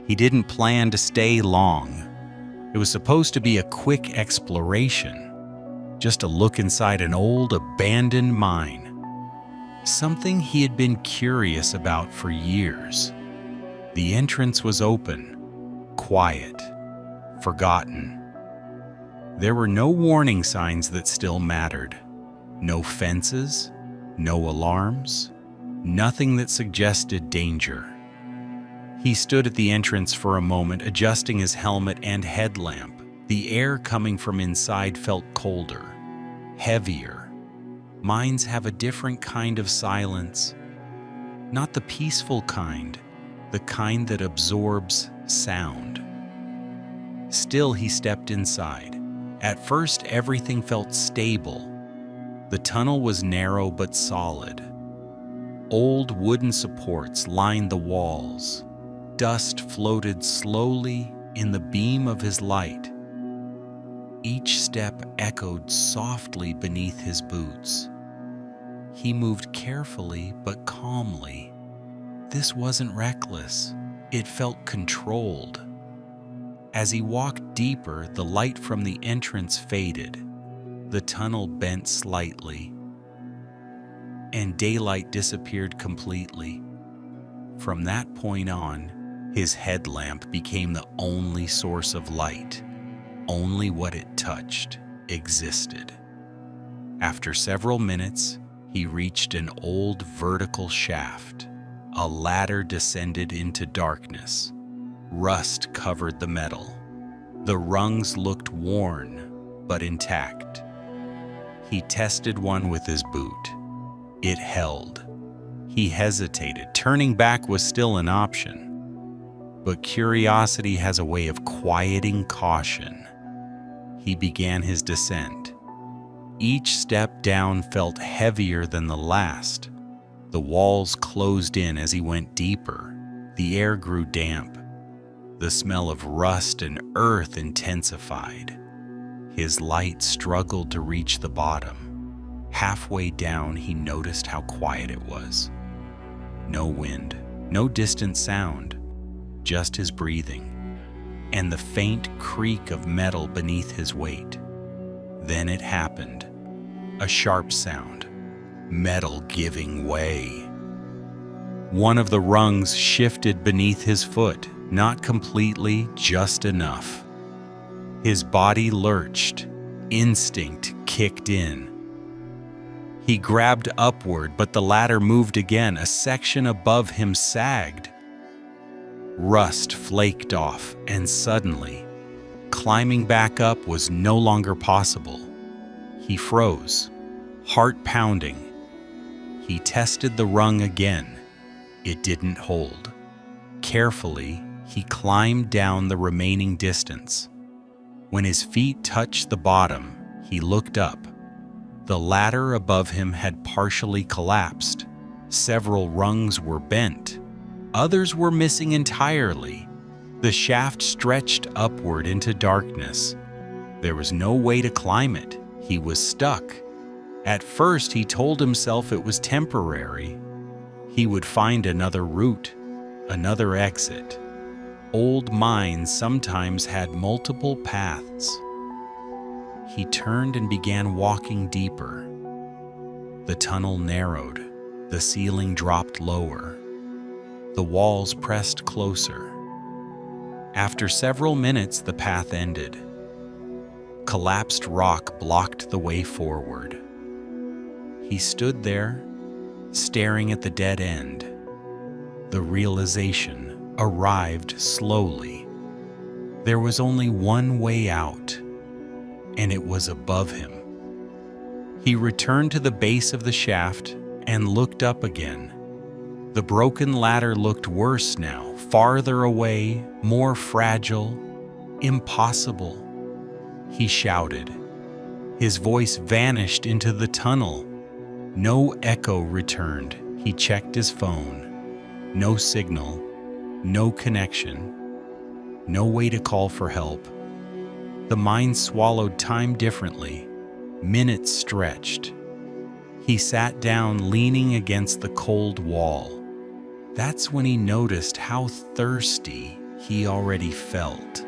He didn't plan to stay long. It was supposed to be a quick exploration, just a look inside an old, abandoned mine. Something he had been curious about for years. The entrance was open, quiet, forgotten. There were no warning signs that still mattered. No fences, no alarms, nothing that suggested danger. He stood at the entrance for a moment, adjusting his helmet and headlamp. The air coming from inside felt colder, heavier. Mines have a different kind of silence. Not the peaceful kind, the kind that absorbs sound. Still, he stepped inside. At first, everything felt stable. The tunnel was narrow but solid. Old wooden supports lined the walls. Dust floated slowly in the beam of his light. Each step echoed softly beneath his boots. He moved carefully but calmly. This wasn't reckless. It felt controlled. As he walked deeper, the light from the entrance faded. The tunnel bent slightly, and daylight disappeared completely. From that point on, his headlamp became the only source of light. Only what it touched existed. After several minutes, he reached an old vertical shaft. A ladder descended into darkness. Rust covered the metal. The rungs looked worn, but intact. He tested one with his boot. It held. He hesitated. Turning back was still an option. But curiosity has a way of quieting caution. He began his descent. Each step down felt heavier than the last. The walls closed in as he went deeper. The air grew damp. The smell of rust and earth intensified. His light struggled to reach the bottom. Halfway down, he noticed how quiet it was. No wind, no distant sound, just his breathing, and the faint creak of metal beneath his weight. Then it happened. A sharp sound, metal giving way. One of the rungs shifted beneath his foot, not completely, just enough. His body lurched. Instinct kicked in. He grabbed upward, but the ladder moved again. A section above him sagged. Rust flaked off, and suddenly, climbing back up was no longer possible. He froze, heart pounding. He tested the rung again. It didn't hold. Carefully, he climbed down the remaining distance. When his feet touched the bottom, he looked up. The ladder above him had partially collapsed. Several rungs were bent. Others were missing entirely. The shaft stretched upward into darkness. There was no way to climb it. He was stuck. At first, he told himself it was temporary. He would find another route, another exit. Old mines sometimes had multiple paths. He turned and began walking deeper. The tunnel narrowed. The ceiling dropped lower. The walls pressed closer. After several minutes, the path ended. Collapsed rock blocked the way forward. He stood there, staring at the dead end. The realization arrived slowly. There was only one way out, and it was above him. He returned to the base of the shaft and looked up again. The broken ladder looked worse now, farther away, more fragile, impossible. He shouted. His voice vanished into the tunnel. No echo returned. He checked his phone. No signal. No connection, no way to call for help. The mind swallowed time differently. Minutes stretched. He sat down, leaning against the cold wall. That's when he noticed how thirsty he already felt.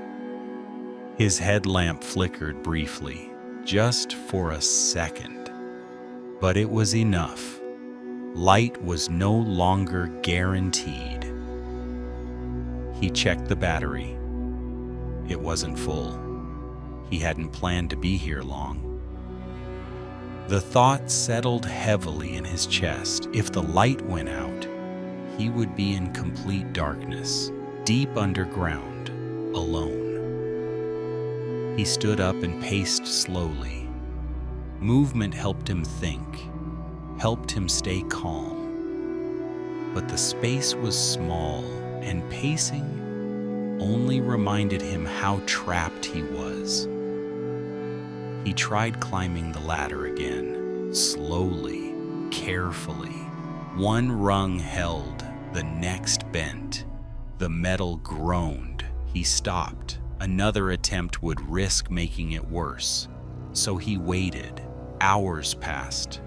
His headlamp flickered briefly, just for a second. But it was enough. Light was no longer guaranteed. He checked the battery. It wasn't full. He hadn't planned to be here long. The thought settled heavily in his chest. If the light went out, he would be in complete darkness, deep underground, alone. He stood up and paced slowly. Movement helped him think, helped him stay calm. But the space was small, and pacing only reminded him how trapped he was. He tried climbing the ladder again, slowly, carefully. One rung held, the next bent. The metal groaned. He stopped. Another attempt would risk making it worse. So he waited. Hours passed.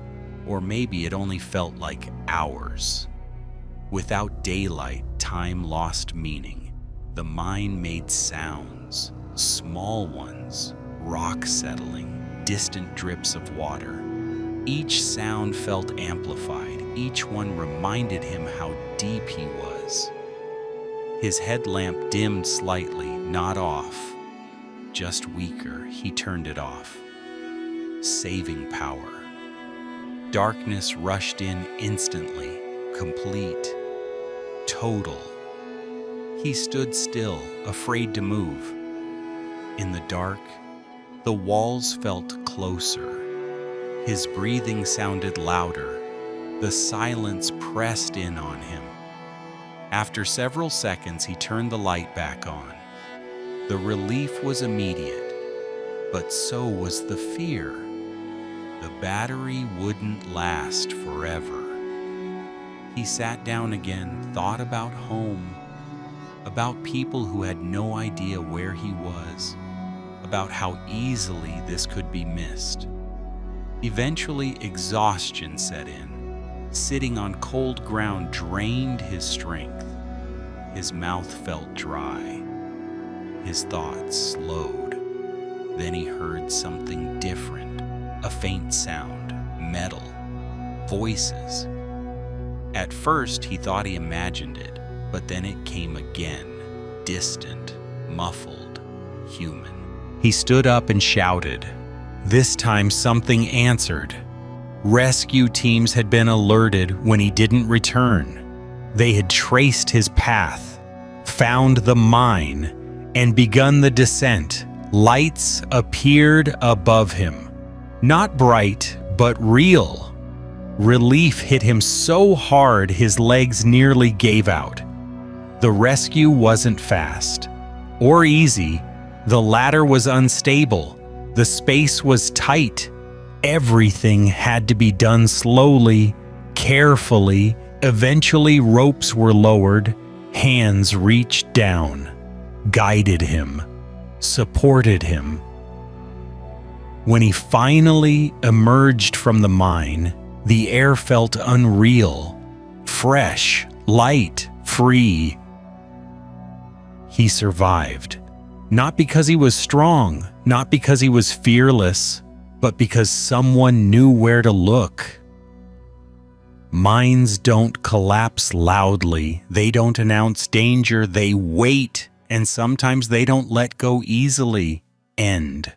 Or maybe it only felt like hours. Without daylight, time lost meaning. The mine made sounds, small ones, rock settling, distant drips of water. Each sound felt amplified. Each one reminded him how deep he was. His headlamp dimmed slightly, not off, just weaker. He turned it off. Saving power. Darkness rushed in instantly, complete, total. He stood still, afraid to move. In the dark, the walls felt closer. His breathing sounded louder. The silence pressed in on him. After several seconds, he turned the light back on. The relief was immediate, but so was the fear. The battery wouldn't last forever. He sat down again, thought about home, about people who had no idea where he was, about how easily this could be missed. Eventually, exhaustion set in. Sitting on cold ground drained his strength. His mouth felt dry. His thoughts slowed. Then he heard something different, a faint sound, metal, voices. At first, he thought he imagined it, but then it came again, distant, muffled, human. He stood up and shouted. This time something answered. Rescue teams had been alerted when he didn't return. They had traced his path, found the mine, and begun the descent. Lights appeared above him. Not bright, but real. Relief hit him so hard his legs nearly gave out. The rescue wasn't fast or easy. The ladder was unstable. The space was tight. Everything had to be done slowly, carefully. Eventually, ropes were lowered. Hands reached down, guided him, supported him. When he finally emerged from the mine, the air felt unreal, fresh, light, free. He survived. Not because he was strong, not because he was fearless, but because someone knew where to look. Mines don't collapse loudly. They don't announce danger. They wait, and sometimes they don't let go easily. End.